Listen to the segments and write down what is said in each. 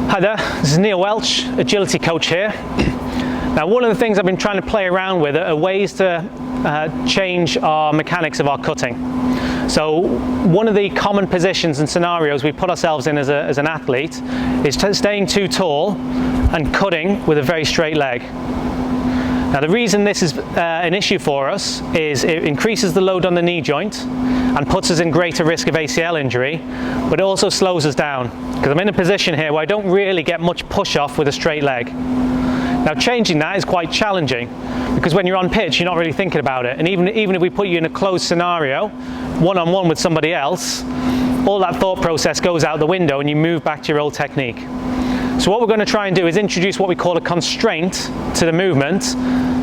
Hi there, this is Neil Welch, agility coach here. Now, one of the things I've been trying to play around with are ways to change our mechanics of our cutting. So one of the common positions and scenarios we put ourselves in as an athlete is staying too tall and cutting with a very straight leg. Now, the reason this is an issue for us is it increases the load on the knee joint and puts us in greater risk of ACL injury, but it also slows us down because I'm in a position here where I don't really get much push off with a straight leg. Now, changing that is quite challenging because when you're on pitch, you're not really thinking about it. And even if we put you in a closed scenario, one-on-one with somebody else, all that thought process goes out the window and you move back to your old technique. So what we're going to try and do is introduce what we call a constraint to the movement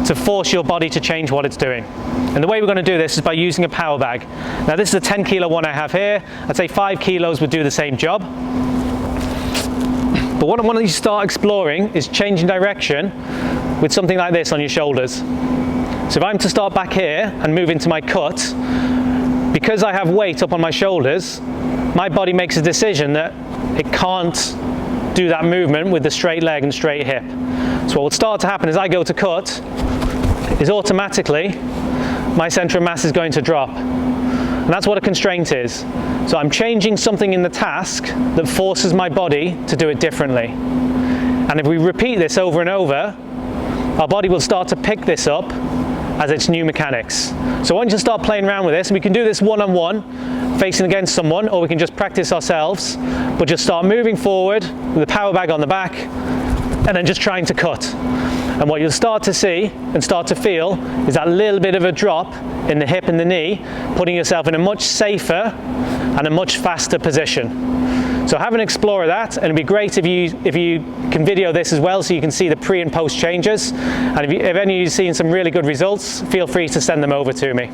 to force your body to change what it's doing. And the way we're going to do this is by using a power bag. Now, this is a 10 kilo one I have here. I'd say 5 kilos would do the same job. But what I want you to start exploring is changing direction with something like this on your shoulders. So if I'm to start back here and move into my cut, because I have weight up on my shoulders, my body makes a decision that it can't do that movement with the straight leg and straight hip. So what will start to happen as I go to cut is automatically my center of mass is going to drop. And that's what a constraint is. So I'm changing something in the task that forces my body to do it differently. And if we repeat this over and over, our body will start to pick this up as its new mechanics. So I want you to start playing around with this. We can do this one-on-one, facing against someone, or we can just practice ourselves, but just start moving forward with a power bag on the back, and then just trying to cut. And what you'll start to see and start to feel is that little bit of a drop in the hip and the knee, putting yourself in a much safer and a much faster position. So have an explore of that, and it'd be great if you can video this as well so you can see the pre and post changes. And if any of you have seen some really good results, feel free to send them over to me.